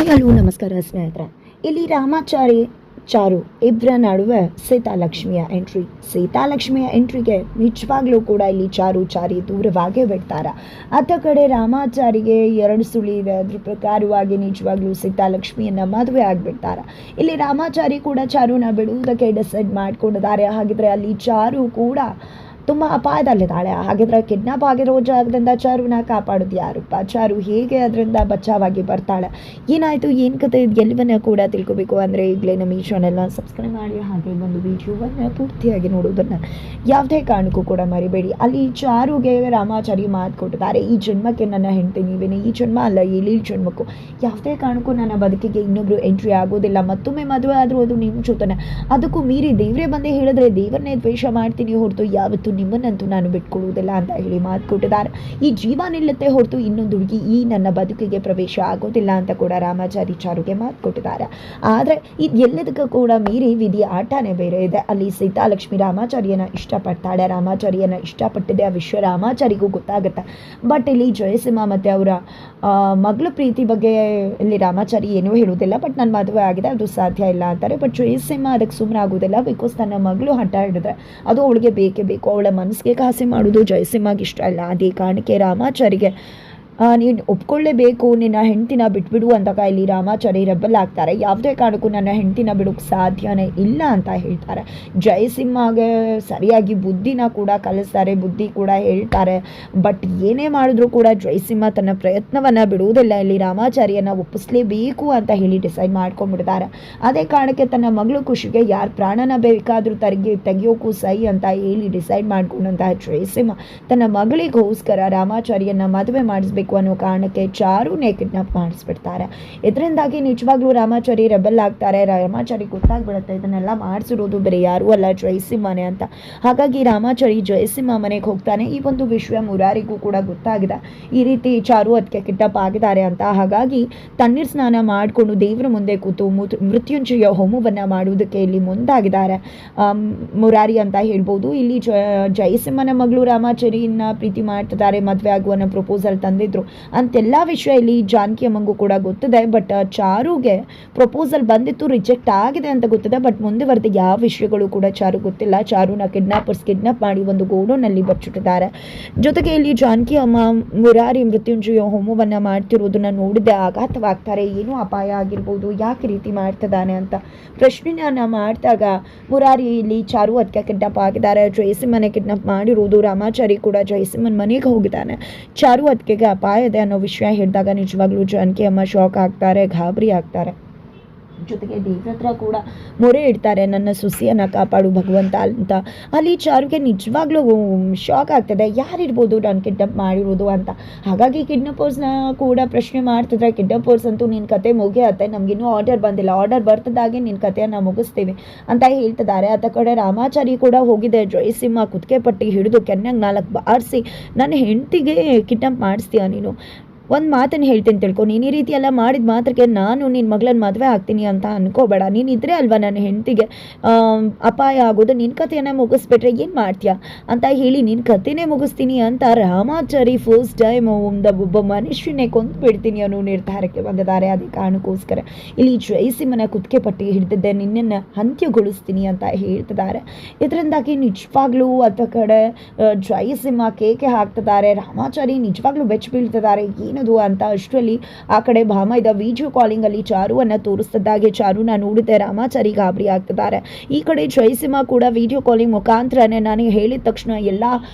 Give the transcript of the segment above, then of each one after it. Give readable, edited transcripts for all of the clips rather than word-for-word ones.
Hi hello ನಮಸ್ಕಾರ ಸ್ನೇಹಿತರೆ. ಇಲ್ಲಿ ರಾಮಾಚಾರಿ ಚಾರು ಇಬ್ಬರ ನಡುವೆ ಸೀತಾಲಕ್ಷ್ಮಿಯ ಎಂಟ್ರಿಗೆ ನಿಜವಾಗ್ಲೂ ಕೂಡ ಇಲ್ಲಿ ಚಾರಿ ದೂರವಾಗೇ ಬಿಡ್ತಾರೆ. ಅತ್ತ ಕಡೆ ರಾಮಾಚಾರಿಗೆ 2 ಸುಳಿ ಇದೆ. ಅದ್ರ ಪ್ರಕಾರವಾಗಿ ನಿಜವಾಗ್ಲೂ ಸೀತಾಲಕ್ಷ್ಮಿಯನ್ನ ಮದುವೆ ಆಗಿಬಿಡ್ತಾರೆ. ಇಲ್ಲಿ ರಾಮಾಚಾರಿ ಕೂಡ ಚಾರುನ ಬಿಡುವುದಕ್ಕೆ ಡಿಸೈಡ್ ಮಾಡ್ಕೊಂಡಿದ್ದಾರೆ. ಹಾಗಿದ್ರೆ ಅಲ್ಲಿ ಚಾರು ಕೂಡ ತುಂಬ ಅಪಾಯದಲ್ಲಿದ್ದಾಳೆ. ಹಾಗಿದ್ರೆ ಕಿಡ್ನಾಪ್ ಆಗಿರೋ ಜಾಗದಿಂದ ಚಾರುನ ಕಾಪಾಡೋದು ಯಾರಪ್ಪ? ಚಾರು ಹೇಗೆ ಅದರಿಂದ ಬಚಾವಾಗಿ ಬರ್ತಾಳೆ? ಏನಾಯಿತು, ಏನು ಕತೆ, ಇದು ಎಲ್ಲವನ್ನ ಕೂಡ ತಿಳ್ಕೊಬೇಕು ಅಂದರೆ ಈಗಲೇ ನಮ್ಮ ಈ ಚಾನೆಲ್ನ ಸಬ್ಸ್ಕ್ರೈಬ್ ಮಾಡಿ, ಹಾಗೆ ಒಂದು ವಿಡಿಯೋವನ್ನು ಪೂರ್ತಿಯಾಗಿ ನೋಡೋದನ್ನು ಯಾವುದೇ ಕಾರಣಕ್ಕೂ ಕೂಡ ಮರಿಬೇಡಿ. ಅಲ್ಲಿ ಚಾರುಗೆ ರಾಮಾಚಾರಿ ಮಾತು ಕೊಟ್ಟಿದ್ದಾರೆ, ಈ ಜನ್ಮಕ್ಕೆ ನನ್ನ ಹೆಂಡತಿ ನೀವೇನೆ, ಈ ಜನ್ಮ ಅಲ್ಲ ಈ ಜನ್ಮಕ್ಕೂ ಯಾವುದೇ ಕಾರಣಕ್ಕೂ ನನ್ನ ಬದುಕಿಗೆ ಇನ್ನೊಬ್ರು ಎಂಟ್ರಿ ಆಗೋದಿಲ್ಲ. ಮತ್ತೊಮ್ಮೆ ಮದುವೆ ಆದರೂ ಅದು ನಿಮ್ಮ ಜೊತೆನೆ. ಅದಕ್ಕೂ ಮೀರಿ ದೇವರೇ ಬಂದೇ ಹೇಳಿದ್ರೆ ದೇವರನ್ನೇ ದ್ವೇಷ ಮಾಡ್ತೀನಿ ಹೊರತು ಯಾವತ್ತೂ ನಿಮ್ಮನ್ನಂತೂ ನಾನು ಬಿಟ್ಕೊಡುವುದಿಲ್ಲ ಅಂತ ಹೇಳಿ ಮಾತು ಕೊಟ್ಟಿದ್ದಾರೆ. ಈ ಜೀವ ನಿಲ್ಲುತ್ತೆ ಹೊರತು ಇನ್ನೊಂದು ಹುಡುಗಿ ಈ ನನ್ನ ಬದುಕಿಗೆ ಪ್ರವೇಶ ಆಗೋದಿಲ್ಲ ಅಂತ ಕೂಡ ರಾಮಾಚಾರಿ ಚಾರುಗೆ ಮಾತು ಕೊಟ್ಟಿದ್ದಾರೆ. ಆದರೆ ಇದು ಎಲ್ಲದಕ್ಕೂ ಕೂಡ ಮೀರಿ ವಿಧಿಯ ಆಟನೇ ಬೇರೆ ಇದೆ. ಅಲ್ಲಿ ಸೀತಾಲಕ್ಷ್ಮಿ ರಾಮಾಚಾರಿಯನ್ನ ಇಷ್ಟಪಡ್ತಾಳೆ. ರಾಮಾಚಾರಿಯನ್ನ ಇಷ್ಟಪಟ್ಟಿದೆ ಆ ವಿಷಯ ರಾಮಾಚಾರಿಗೂ ಗೊತ್ತಾಗುತ್ತೆ. ಬಟ್ ಇಲ್ಲಿ ಜಯಸಿಂಹ ಮತ್ತು ಅವರ ಮಗಳ ಪ್ರೀತಿ ಬಗ್ಗೆ ಇಲ್ಲಿ ರಾಮಾಚಾರಿ ಏನೂ ಹೇಳುವುದಿಲ್ಲ. ಬಟ್ ನನ್ನ ಮದುವೆ ಆಗಿದೆ, ಅದು ಸಾಧ್ಯ ಇಲ್ಲ ಅಂತಾರೆ. ಬಟ್ ಜಯಸಿಂಹ ಅದಕ್ಕೆ ಸುಮ್ಮನೆ ಆಗೋದಿಲ್ಲ. ಬಿಕಾಸ್ ತನ್ನ ಮಗಳು ಹಠ ಹಿಡಿದ್ರೆ ಅದು ಅವಳಿಗೆ ಬೇಕೇ ಬೇಕು. ಅವಳ ಮನಸ್ಸಿಗೆ ಕಾಸೆ ಮಾಡೋದು ಜಯಸಿಂಹಗೆ ಇಷ್ಟ ಇಲ್ಲ. ಅದೇ ಕಾರಣಕ್ಕೆ ರಾಮಾಚಾರಿಗೆ ನೀನು ಒಪ್ಕೊಳ್ಳೇಬೇಕು, ನಿನ್ನ ಹೆಂಡ್ತಿನ ಬಿಟ್ಬಿಡು ಅಂತ ಇಲ್ಲಿ ರಾಮಾಚಾರಿ ರೆಬಲ್ ಆಗ್ತಾರೆ. ಯಾವುದೇ ಕಾರಣಕ್ಕೂ ನನ್ನ ಹೆಂಡ್ತಿನ ಬಿಡೋಕ್ಕೆ ಸಾಧ್ಯನೇ ಇಲ್ಲ ಅಂತ ಹೇಳ್ತಾರೆ. ಜಯಸಿಂಹಗೆ ಸರಿಯಾಗಿ ಬುದ್ಧಿನ ಕೂಡ ಕಲಿಸ್ತಾರೆ, ಬುದ್ಧಿ ಕೂಡ ಹೇಳ್ತಾರೆ. ಬಟ್ ಏನೇ ಮಾಡಿದ್ರೂ ಕೂಡ ಜಯಸಿಂಹ ತನ್ನ ಪ್ರಯತ್ನವನ್ನು ಬಿಡುವುದಿಲ್ಲ. ಇಲ್ಲಿ ರಾಮಾಚಾರಿಯನ್ನು ಒಪ್ಪಿಸ್ಲೇಬೇಕು ಅಂತ ಹೇಳಿ ಡಿಸೈಡ್ ಮಾಡ್ಕೊಂಡ್ಬಿಡ್ತಾರೆ. ಅದೇ ಕಾರಣಕ್ಕೆ ತನ್ನ ಮಗಳು ಖುಷಿಗೆ ಯಾರು ಪ್ರಾಣನ ಬೇಕಾದರೂ ತೆಗಿಯೋಕ್ಕೂ ಸೈ ಅಂತ ಹೇಳಿ ಡಿಸೈಡ್ ಮಾಡ್ಕೊಂಡಂತಹ ಜಯಸಿಂಹ ತನ್ನ ಮಗಳಿಗೋಸ್ಕರ ರಾಮಾಚಾರಿಯನ್ನು ಮದುವೆ ಮಾಡಿಸ್ಬೇಕು ಅನ್ನೋ ಕಾರಣಕ್ಕೆ ಚಾರುನೇ ಕಿಡ್ನಾಪ್ ಮಾಡಿಸ್ಬಿಡ್ತಾರೆ. ಇದರಿಂದಾಗಿ ನಿಜವಾಗ್ಲೂ ರಾಮಾಚಾರಿ ರೆಬಲ್ ಆಗ್ತಾರೆ. ರಾಮಾಚಾರಿ ಗೊತ್ತಾಗ್ಬಿಡುತ್ತೆ ಇದನ್ನೆಲ್ಲ ಮಾಡಿಸಿರೋದು ಬೇರೆ ಯಾರೂ ಅಲ್ಲ, ಜಯಸಿಂಹನೇ ಅಂತ. ಹಾಗಾಗಿ ರಾಮಾಚಾರಿ ಜಯಸಿಂಹ ಮನೆಗೆ ಹೋಗ್ತಾನೆ. ಈ ಒಂದು ವಿಷಯ ಮುರಾರಿಗೂ ಕೂಡ ಗೊತ್ತಾಗಿದೆ, ಈ ರೀತಿ ಚಾರು ಅದಕ್ಕೆ ಕಿಡ್ನಾಪ್ ಆಗಿದ್ದಾರೆ ಅಂತ. ಹಾಗಾಗಿ ತಣ್ಣೀರು ಸ್ನಾನ ಮಾಡಿಕೊಂಡು ದೇವರ ಮುಂದೆ ಕೂತು ಮೃತ್ಯುಂಜಯ ಹೋಮವನ್ನು ಮಾಡುವುದಕ್ಕೆ ಇಲ್ಲಿ ಮುಂದಾಗಿದ್ದಾರೆ ಮುರಾರಿ ಅಂತ ಹೇಳ್ಬೋದು. ಇಲ್ಲಿ ಜಯಸಿಂಹನ ಮಗಳು ರಾಮಾಚಾರಿಯನ್ನ ಪ್ರೀತಿ ಮಾಡ್ತಿದ್ದಾರೆ, ಮದುವೆ ಆಗುವ ಪ್ರಪೋಸಲ್ ತಂದಿದ್ರು ಅಂತೆಲ್ಲ ವಿಷಯ ಇಲ್ಲಿ ಜಾನಕಿ ಅಮ್ಮಂಗೂ ಕೂಡ ಗೊತ್ತಿದೆ. ಬಟ್ ಚಾರುಗೆ ಪ್ರಪೋಸಲ್ ಬಂದಿತ್ತು, ರಿಜೆಕ್ಟ್ ಆಗಿದೆ ಅಂತ ಗೊತ್ತಿದೆ. ಬಟ್ ಮುಂದುವರೆದ ಯಾವ ವಿಷಯಗಳು ಕೂಡ ಚಾರು ಗೊತ್ತಿಲ್ಲ. ಚಾರುನ ಕಿಡ್ನಾಪ್ ಮಾಡಿ ಒಂದು ಗೋಡೌನಲ್ಲಿ ಬಚ್ಚಿಟ್ಟಿದ್ದಾರೆ. ಜೊತೆಗೆ ಇಲ್ಲಿ ಜಾನಕಿ ಅಮ್ಮ ಮುರಾರಿ ಮೃತ್ಯುಂಜಯ ಹೋಮವನ್ನು ಮಾಡ್ತಿರೋದನ್ನ ನೋಡಿದೆ ಆಘಾತವಾಗ್ತಾರೆ. ಏನೋ ಅಪಾಯ ಆಗಿರ್ಬೋದು, ಯಾಕೆ ರೀತಿ ಮಾಡ್ತಿದ್ದಾನೆ ಅಂತ ಪ್ರಶ್ನೆಯನ್ನ ಮಾಡಿದಾಗ ಮುರಾರಿ ಇಲ್ಲಿ ಚಾರು ಅದಕ್ಕೆ ಕಿಡ್ನಾಪ್ ಆಗಿದ್ದಾರೆ, ಜಯಸಿಂಹನೇ ಕಿಡ್ನಾಪ್ ಮಾಡಿರೋದು. ರಾಮಾಚಾರಿ ಕೂಡ ಜಯಸಿಂಹನ ಮನೆಗೆ ಹೋಗಿದ್ದಾನೆ, ಚಾರು ಅದಕ್ಕೆ ಅಪಾಯ ಇದೆ ಅನ್ನೋ ವಿಷಯ ಹೇಳಿದಾಗ ನಿಜವಾಗ್ಲೂ ಜಾನಕಿ ಅಮ್ಮ ಶಾಕ್ ಆಗ್ತಾರೆ, ಗಾಬರಿ ಆಗ್ತಾರೆ. ಜೊತೆಗೆ ದೇವ್ರ ಹತ್ರ ಕೂಡ ಮೊರೆ ಇಡ್ತಾರೆ, ನನ್ನ ಸುಸಿಯನ್ನು ಕಾಪಾಡು ಭಗವಂತ ಅಂತ. ಅಲ್ಲಿ ಚಾರುಗೆ ನಿಜವಾಗ್ಲೂ ಶಾಕ್ ಆಗ್ತದೆ, ಯಾರಿರ್ಬೋದು ನಾನು ಕಿಡ್ನಾಪ್ ಮಾಡಿರೋದು ಅಂತ. ಹಾಗಾಗಿ ಕಿಡ್ನಾಪರ್ಸ್ನ ಕೂಡ ಪ್ರಶ್ನೆ ಮಾಡ್ತಿದ್ರೆ, ಕಿಡ್ನಾಪರ್ಸ್ ಅಂತೂ ನಿನ್ನ ಕತೆ ಮುಗಿಯತ್ತೆ, ನಮಗಿನ್ನೂ ಆರ್ಡರ್ ಬಂದಿಲ್ಲ, ಆರ್ಡರ್ ಬರ್ತದಾಗೆ ನಿನ್ನ ಕಥೆಯನ್ನು ಮುಗಿಸ್ತೀವಿ ಅಂತ ಹೇಳ್ತಿದ್ದಾರೆ. ಆತ ಕಡೆ ರಾಮಾಚಾರಿ ಕೂಡ ಹೋಗಿದೆ. ಜಯಸಿಂಹ ಕುತ್ತಿಗೆ ಪಟ್ಟಿ ಹಿಡಿದು ಕೆನ್ನೆಗೆ 4 ಬಾರಿಸಿ ನನ್ನ ಹೆಂಡತಿಗೆ ಕಿಡ್ನಾಪ್ ಮಾಡಿಸ್ತೀಯ ನೀನು, ಒಂದು ಮಾತನ್ನು ಹೇಳ್ತೀನಿ ತಿಳ್ಕೊ, ನೀನು ಈ ರೀತಿ ಎಲ್ಲ ಮಾಡಿದ ಮಾತ್ರಕ್ಕೆ ನಾನು ನಿನ್ನ ಮಗಳನ್ನ ಮದುವೆ ಆಗ್ತೀನಿ ಅಂತ ಅನ್ಕೋಬೇಡ. ನೀನಿದ್ರೆ ಅಲ್ವಾ ನನ್ನ ಹೆಂಡತಿಗೆ ಅಪಾಯ ಆಗೋದು, ನಿನ್ನ ಕಥೆಯನ್ನು ಮುಗಿಸ್ಬಿಟ್ರೆ ಏನು ಮಾಡ್ತೀಯ ಅಂತ ಹೇಳಿ ನಿನ್ನ ಕಥೆನೇ ಮುಗಿಸ್ತೀನಿ ಅಂತ ರಾಮಾಚಾರಿ ಫಸ್ಟ್ ಟೈಮ್ ಒಬ್ಬ ಮನುಷ್ಯನೇ ಕೊಂದು ಬಿಡ್ತೀನಿ ಅನ್ನೋ ನಿರ್ಧಾರಕ್ಕೆ ಬಂದಿದ್ದಾರೆ. ಅದೇ ಕಾರಣಕ್ಕೋಸ್ಕರ ಇಲ್ಲಿ ಜಯಸಿಂಹನ ಕುತ್ತಿಗೆ ಪಟ್ಟಿ ಹಿಡಿದಿದ್ದೆ, ನಿನ್ನನ್ನು ಅಂತ್ಯಗೊಳಿಸ್ತೀನಿ ಅಂತ ಹೇಳ್ತಿದ್ದಾರೆ. ಇದರಿಂದಾಗಿ ನಿಜವಾಗ್ಲೂ ಅದ ಕಡೆ ಜಯಸಿಂಹ ಕೇಕೆ ಹಾಕ್ತಿದ್ದಾರೆ, ರಾಮಾಚಾರಿ ನಿಜವಾಗ್ಲೂ ಬೆಚ್ಚ ಬೀಳ್ತಿದ್ದಾರೆ ಏನದು ಅಂತ. ಅಷ್ಟರಲ್ಲಿ ಆ ಕಡೆ ಭಾಮೈದ ವಿಡಿಯೋ ಕಾಲಿಂಗ್ ಅಲ್ಲಿ ಚಾರುವನ್ನು ತೋರಿಸ್ತಿದ್ದಾಗೆ ಚಾರುನ ನೋಡಿದೆ ರಾಮಾಚಾರಿ ಗಾಬರಿ ಆಗ್ತಿದ್ದಾರೆ. ಈ ಕಡೆ ಜಯಸಿಂಹ ಕೂಡ ವಿಡಿಯೋ ಕಾಲಿಂಗ್ ಮುಖಾಂತರನೇ ನಾನು ಹೇಳಿದ ತಕ್ಷಣ ಎಲ್ಲ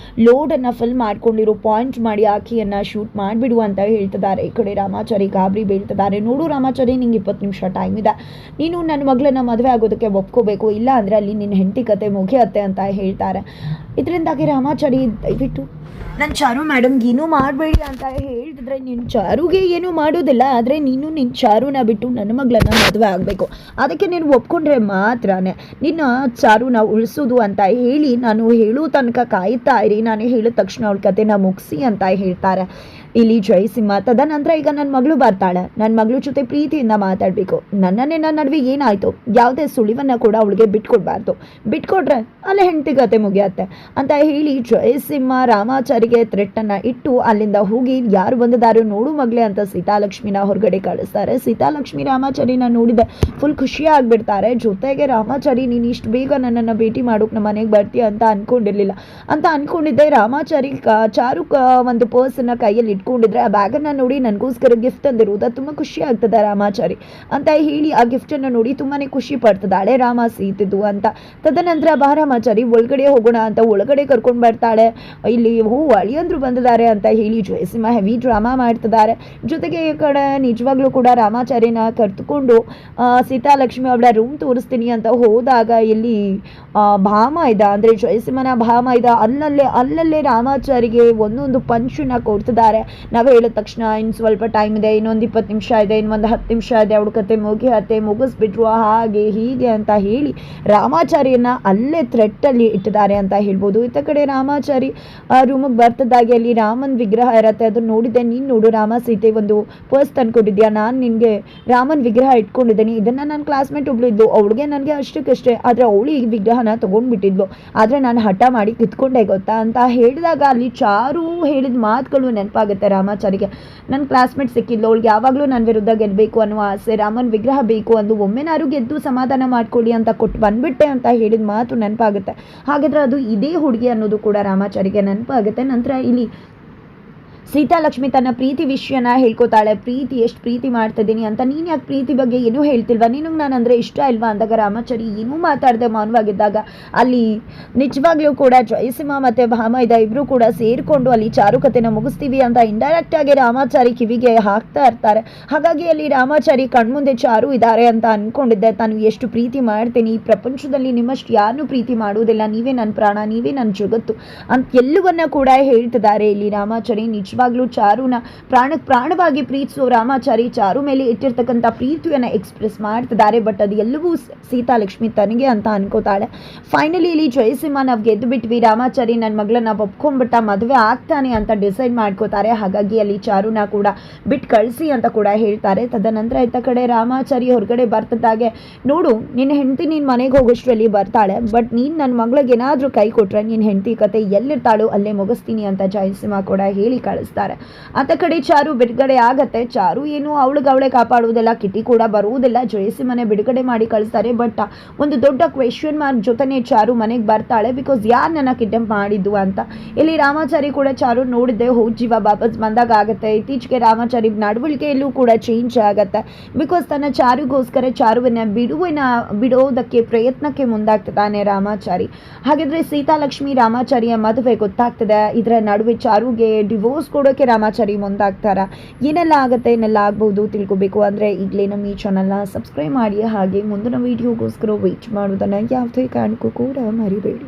ಲೋಡನ್ನು ಫಿಲ್ ಮಾಡ್ಕೊಂಡಿರೋ ಪಾಯಿಂಟ್ ಮಾಡಿ ಆಕೆಯನ್ನು ಶೂಟ್ ಮಾಡಿಬಿಡು ಅಂತ ಹೇಳ್ತಿದ್ದಾರೆ. ಈ ಕಡೆ ರಾಮಾಚಾರಿ ಗಾಬರಿ ಬೀಳ್ತಿದ್ದಾರೆ. ನೋಡು ರಾಮಾಚಾರಿ, ನಿಂಗೆ 20 ನಿಮಿಷ ಟೈಮ್ ಇದೆ, ನೀನು ನನ್ನ ಮಗಳನ್ನ ಮದುವೆ ಆಗೋದಕ್ಕೆ ಒಪ್ಕೋಬೇಕು, ಇಲ್ಲ ಅಂದರೆ ಅಲ್ಲಿ ನಿನ್ನ ಹೆಂಡತಿ ಕತೆ ಮುಗಿಯತ್ತೆ ಅಂತ ಹೇಳ್ತಾರೆ. ಇದರಿಂದಾಗಿ ರಾಮಾಚಾರಿ ದಯವಿಟ್ಟು ನನ್ನ ಚಾರು ಮೇಡಮ್ಗೆ ಏನೂ ಮಾಡಬೇಡಿ ಅಂತ ಹೇಳ್ತಿದ್ರೆ, ನೀನು ಚಾರುಗೆ ಏನೂ ಮಾಡೋದಿಲ್ಲ, ಆದರೆ ನೀನು ನಿನ್ನ ಚಾರುನ ಬಿಟ್ಟು ನನ್ನ ಮಗಳನ್ನ ಮದುವೆ ಆಗಬೇಕು, ಅದಕ್ಕೆ ನೀನು ಒಪ್ಕೊಂಡ್ರೆ ಮಾತ್ರನೇ ನಿನ್ನ ಚಾರುನ ಉಳಿಸೋದು ಅಂತ ಹೇಳಿ ನಾನು ಹೇಳೋ ತನಕ ಕಾಯ್ತಾ ಇರಿ, ನಾನು ಹೇಳಿದ ತಕ್ಷಣ ಅವಳ ಕತೆನ ಮುಗಿಸಿ ಅಂತ ಹೇಳ್ತಾರೆ. ಇಲ್ಲಿ ಜಯಸಿಂಹ ತದನಂತರ ಈಗ ನನ್ನ ಮಗಳು ಬರ್ತಾಳೆ, ನನ್ನ ಮಗಳ ಜೊತೆ ಪ್ರೀತಿಯಿಂದ ಮಾತಾಡಬೇಕು, ನನ್ನನ್ನೇ ನನ್ನ ನಡುವೆ ಏನಾಯ್ತು, ಯಾವುದೇ ಸುಳಿವನ್ನ ಕೂಡ ಅವಳಿಗೆ ಬಿಟ್ಕೊಡ್ಬಾರ್ದು, ಬಿಟ್ಕೊಟ್ರೆ ಅಲ್ಲೇ ಹೆಂಡತಿ ಕತೆ ಮುಗಿಯತ್ತೆ ಅಂತ ಹೇಳಿ ಜಯಸಿಂಹ ರಾಮಾಚಾರಿಗೆ ಥ್ರೆಟ್ಟನ್ನು ಇಟ್ಟು ಅಲ್ಲಿಂದ ಹೋಗಿ ಯಾರು ಬಂದಿದ್ದಾರೋ ನೋಡು ಮಗಳೇ ಅಂತ ಸೀತಾಲಕ್ಷ್ಮಿನ ಹೊರಗಡೆ ಕಳಿಸ್ತಾರೆ. ಸೀತಾಲಕ್ಷ್ಮಿ ರಾಮಾಚಾರಿನ ನೋಡಿದೆ ಫುಲ್ ಖುಷಿ ಆಗ್ಬಿಡ್ತಾರೆ. ಜೊತೆಗೆ ರಾಮಾಚಾರಿ ನೀನು ಇಷ್ಟು ಬೇಗ ನನ್ನನ್ನು ಭೇಟಿ ಮಾಡೋಕೆ ನಮ್ಮ ಮನೆಗೆ ಬರ್ತೀಯ ಅಂತ ಅನ್ಕೊಂಡಿರ್ಲಿಲ್ಲ ಅಂತ ಅನ್ಕೊಂಡಿದ್ದೆ. ರಾಮಾಚಾರಿ ಚಾರು ಒಂದು ಪರ್ಸನ್ನ ಕೈಯಲ್ಲಿ ಇಟ್ಕೊಂಡಿದ್ರೆ ಆ ಬ್ಯಾಗನ್ನು ನೋಡಿ ನನಗೋಸ್ಕರ ಗಿಫ್ಟ್ ತಂದಿರುವುದು ತುಂಬ ಖುಷಿ ಆಗ್ತದೆ ರಾಮಾಚಾರಿ ಅಂತ ಹೇಳಿ ಆ ಗಿಫ್ಟನ್ನು ನೋಡಿ ತುಂಬಾನೇ ಖುಷಿ ಪಡ್ತಿದ್ದಾಳೆ ರಾಮ ಸೀತಿದ್ದು ಅಂತ. ತದನಂತರ ಬಾ ರಾಮಾಚಾರಿ ಒಳಗಡೆ ಹೋಗೋಣ ಅಂತ ಒಳಗಡೆ ಕರ್ಕೊಂಡು ಬರ್ತಾಳೆ. ಇಲ್ಲಿ ಅಳಿಯಂದ್ರು ಬಂದಿದ್ದಾರೆ ಅಂತ ಹೇಳಿ ಜಯಸಿಂಹ ಹೆವಿ ಡ್ರಾಮಾ ಮಾಡ್ತಿದ್ದಾರೆ. ಜೊತೆಗೆ ಈ ಕಡೆ ನಿಜವಾಗ್ಲೂ ಕೂಡ ರಾಮಾಚಾರಿನ ಕರೆದುಕೊಂಡು ಸೀತಾಲಕ್ಷ್ಮಿ ಅವಳ ರೂಮ್ ತೋರಿಸ್ತೀನಿ ಅಂತ ಹೋದಾಗ ಇಲ್ಲಿ ಭಾಮ ಇದ್ದ, ಅಂದರೆ ಜಯಸಿಂಹನ ಭಾಮ ಇದ್ದ, ಅಲ್ಲಲ್ಲೇ ರಾಮಾಚಾರಿಗೆ ಒಂದೊಂದು ಪಂಚನ್ನ ಕೊಡ್ತಿದ್ದಾರೆ. ನಾವು ಹೇಳಿದ ತಕ್ಷಣ ಇನ್ನು ಸ್ವಲ್ಪ ಟೈಮ್ ಇದೆ, ಇನ್ನೊಂದು 20 ನಿಮಿಷ ಇದೆ, ಇನ್ನೊಂದು 10 ನಿಮಿಷ ಇದೆ, ಅವಳ ಕತೆ ಮುಗಿಸ್ಬಿಟ್ರು ಹಾಗೆ ಹೀಗೆ ಅಂತ ಹೇಳಿ ರಾಮಾಚಾರಿಯನ್ನ ಅಲ್ಲೇ ಥ್ರೆಟ್ಟಲ್ಲಿ ಇಟ್ಟಿದ್ದಾರೆ ಅಂತ ಹೇಳ್ಬೋದು. ಇತ್ತ ಕಡೆ ರಾಮಾಚಾರಿ ರೂಮಿಗೆ ಬರ್ತಿದ್ದಾಗೆ ಅಲ್ಲಿ ರಾಮನ್ ವಿಗ್ರಹ ಇರತ್ತೆ, ಅದನ್ನ ನೋಡಿದ್ದೆ, ನೀನು ನೋಡು ರಾಮ ಸೀತೆ ಒಂದು ಪರ್ಸ್ ತಂದ್ಕೊಟ್ಟಿದ್ಯಾ, ನಾನು ನಿನಗೆ ರಾಮನ್ ವಿಗ್ರಹ ಇಟ್ಕೊಂಡಿದ್ದೀನಿ, ಇದನ್ನ ನನ್ನ ಕ್ಲಾಸ್ಮೇಟ್ ಒಬ್ಳಿದ್ದು, ಅವಳಿಗೆ ನನಗೆ ಅಷ್ಟಕ್ಕಷ್ಟೇ, ಆದರೆ ಅವಳು ಈ ವಿಗ್ರಹನ ತೊಗೊಂಡ್ಬಿಟ್ಟಿದ್ಲು, ಆದರೆ ನಾನು ಹಠ ಮಾಡಿ ಕಿತ್ಕೊಂಡೆ ಗೊತ್ತಾ ಅಂತ ಹೇಳಿದಾಗ ಅಲ್ಲಿ ಚಾರು ಹೇಳಿದ ಮಾತುಗಳು ನೆನಪಾಗುತ್ತೆ ರಾಮಾಚಾರಿಗೆ. ನನ್ನ ಕ್ಲಾಸ್ಮೇಟ್ ಸಿಕ್ಕಿದ್ಲು, ಅವಳಿಗೆ ಯಾವಾಗಲೂ ನನ್ನ ವಿರುದ್ಧ ಗೆಲ್ಲಬೇಕು ಅನ್ನೋ ಆಸೆ, ರಾಮನ್ ವಿಗ್ರಹ ಬೇಕು ಅಂದು ಒಮ್ಮೆನಾರು ಗೆದ್ದು ಸಮಾಧಾನ ಮಾಡ್ಕೊಳ್ಳಿ ಅಂತ ಕೊಟ್ಟು ಬಂದ್ಬಿಟ್ಟೆ ಅಂತ ಹೇಳಿದ ಮಾತು ನೆನಪಾಗುತ್ತೆ. ಹಾಗಾದ್ರೆ ಅದು ಇದೇ ಹುಡುಗಿ ಅನ್ನೋದು ಕೂಡ ರಾಮಾಚಾರಿಗೆ ನೆನಪಾಗುತ್ತೆ. ನಂತರ ಇಲ್ಲಿ ಸೀತಾಲಕ್ಷ್ಮಿ ತನ್ನ ಪ್ರೀತಿ ವಿಷಯನ ಹೇಳ್ಕೊತಾಳೆ, ಪ್ರೀತಿ ಎಷ್ಟು ಪ್ರೀತಿ ಮಾಡ್ತಿದ್ದೀನಿ ಅಂತ, ನೀನು ಯಾಕೆ ಪ್ರೀತಿ ಬಗ್ಗೆ ಏನೂ ಹೇಳ್ತಿಲ್ವಾ, ನಿನಗೆ ನಾನು ಅಂದರೆ ಇಷ್ಟ ಇಲ್ವಾ ಅಂದಾಗ ರಾಮಾಚಾರಿ ಏನೂ ಮಾತಾಡದೆ ಮೌನವಾಗಿದ್ದಾಗ ಅಲ್ಲಿ ನಿಜವಾಗ್ಲೂ ಕೂಡ ಜಯಸಿಂಹ ಮತ್ತು ಭಾಮ ಇಬ್ಬರು ಕೂಡ ಸೇರಿಕೊಂಡು ಅಲ್ಲಿ ಚಾರುಕತೆನ ಮುಗಿಸ್ತೀವಿ ಅಂತ ಇಂಡೈರೆಕ್ಟ್ ಆಗಿ ರಾಮಾಚಾರಿ ಕಿವಿಗೆ ಹಾಕ್ತಾ ಇರ್ತಾರೆ. ಹಾಗಾಗಿ ಅಲ್ಲಿ ರಾಮಾಚಾರಿ ಕಣ್ಮುಂದೆ ಚಾರು ಇದ್ದಾರೆ ಅಂತ ಅಂದ್ಕೊಂಡಿದ್ದೆ, ತಾನು ಎಷ್ಟು ಪ್ರೀತಿ ಮಾಡ್ತೀನಿ, ಈ ಪ್ರಪಂಚದಲ್ಲಿ ನಿಮ್ಮಷ್ಟು ಯಾರನ್ನೂ ಪ್ರೀತಿ ಮಾಡುವುದಿಲ್ಲ, ನೀವೇ ನನ್ನ ಪ್ರಾಣ, ನೀವೇ ನನ್ನ ಜಗತ್ತು ಅಂತ ಎಲ್ಲವನ್ನ ಕೂಡ ಹೇಳ್ತಿದ್ದಾರೆ ಇಲ್ಲಿ ರಾಮಾಚಾರಿ. ನಿಜವಾಗ್ಲೂ ಚಾರುನ ಪ್ರಾಣವಾಗಿ ಪ್ರೀತಿಸೋ ರಾಮಾಚಾರಿ ಚಾರು ಮೇಲೆ ಇಟ್ಟಿರ್ತಕ್ಕಂಥ ಪ್ರೀತಿಯನ್ನು ಎಕ್ಸ್ಪ್ರೆಸ್ ಮಾಡ್ತಿದ್ದಾರೆ. ಬಟ್ ಅದು ಎಲ್ಲವೂ ಸೀತಾಲಕ್ಷ್ಮಿ ತನಗೆ ಅಂತ ಅನ್ಕೋತಾಳೆ. ಫೈನಲಿ ಇಲ್ಲಿ ಜಯಸಿಂಹ ನಾವು ಗೆದ್ದು ಬಿಟ್ವಿ, ರಾಮಾಚಾರಿ ನನ್ನ ಮಗಳನ್ನ ಒಪ್ಕೊಂಡ್ಬಿಟ್ಟ, ಮದುವೆ ಆಗ್ತಾನೆ ಅಂತ ಡಿಸೈಡ್ ಮಾಡ್ಕೋತಾರೆ. ಹಾಗಾಗಿ ಅಲ್ಲಿ ಚಾರುನ ಕೂಡ ಬಿಟ್ಟು ಕಳಿಸಿ ಅಂತ ಕೂಡ ಹೇಳ್ತಾರೆ. ತದನಂತರ ಇತ್ತ ಕಡೆ ರಾಮಾಚಾರಿ ಹೊರಗಡೆ ಬರ್ತಿದ್ದಾಗೆ, ನೋಡು ನಿನ್ನ ಹೆಂಡತಿ ನೀನು ಮನೆಗೆ ಹೋಗೋಷ್ಟರಲ್ಲಿ ಬರ್ತಾಳೆ, ಬಟ್ ನೀನು ನನ್ನ ಮಗಳಿಗೆ ಏನಾದರೂ ಕೈ ಕೊಟ್ರೆ ನಿನ್ನ ಹೆಂಡತಿ ಕತೆ ಎಲ್ಲಿರ್ತಾಳೋ ಅಲ್ಲೇ ಮುಗಿಸ್ತೀನಿ ಅಂತ ಜಯಸಿಂಹ ಕೂಡ ಹೇಳಿ ಕಳಿಸ್ತಾರೆ. ಆತ ಕಡೆ ಚಾರು ಬಿಡುಗಡೆ ಆಗತ್ತೆ. ಚಾರು ಏನು ಅವಳೇ ಕಾಪಾಡುವುದಿಲ್ಲ, ಕಿಟಿ ಕೂಡ ಬರುವುದಿಲ್ಲ, ಜಯಸಿಂಹನೇ ಬಿಡುಗಡೆ ಮಾಡಿ ಕಳಿಸ್ತಾರೆ. ಬಟ್ ಒಂದು ದೊಡ್ಡ ಕ್ವೆಶ್ಚನ್ ಮಾರ್ಕ್ ಜೊತೆನೆ ಚಾರು ಮನೆಗೆ ಬರ್ತಾಳೆ, ಬಿಕಾಸ್ ಯಾರು ನನ್ನ ಕಿಡ್ನಾಪ್ ಮಾಡಿದ್ದು ಅಂತ. ಇಲ್ಲಿ ರಾಮಾಚಾರಿ ಕೂಡ ಚಾರು ನೋಡಿದ್ದೆ ಜೀವ ವಾಪಸ್ ಬಂದಾಗ ಆಗತ್ತೆ. ಇತ್ತೀಚೆಗೆ ರಾಮಾಚಾರಿ ನಡವಳಿಕೆಯಲ್ಲೂ ಕೂಡ ಚೇಂಜ್ ಆಗತ್ತೆ, ಬಿಕಾಸ್ ತನ್ನ ಚಾರುಗೋಸ್ಕರ ಚಾರುವನ್ನ ಬಿಡೋದಕ್ಕೆ ಪ್ರಯತ್ನಕ್ಕೆ ಮುಂದಾಗ್ತಿದ್ದಾನೆ ರಾಮಾಚಾರಿ. ಹಾಗಿದ್ರೆ ಸೀತಾಲಕ್ಷ್ಮಿ ರಾಮಾಚಾರಿಯ ಮದುವೆ ಗೊತ್ತಾಗ್ತದೆ, ಇದರ ನಡುವೆ ಚಾರುಗೆ ಡಿವೋರ್ಸ್ ಕೊಡೋಕೆ ರಾಮಾಚಾರಿ ಮುಂದಾಗ್ತಾರ, ಏನೆಲ್ಲ ಆಗುತ್ತೆ ಏನೆಲ್ಲ ಆಗ್ಬಹುದು ತಿಳ್ಕೊಬೇಕು ಅಂದರೆ ಈಗಲೇ ನಮ್ಮ ಈ ಚಾನಲ್ನ ಸಬ್ಸ್ಕ್ರೈಬ್ ಮಾಡಿ, ಹಾಗೆ ಮುಂದಿನ ವಿಡಿಯೋಗೋಸ್ಕರ ವೇಟ್ ಮಾಡೋದನ್ನು ಯಾವುದೇ ಕಾರಣಕ್ಕೂ ಕೂಡ ಮರಿಬೇಡಿ.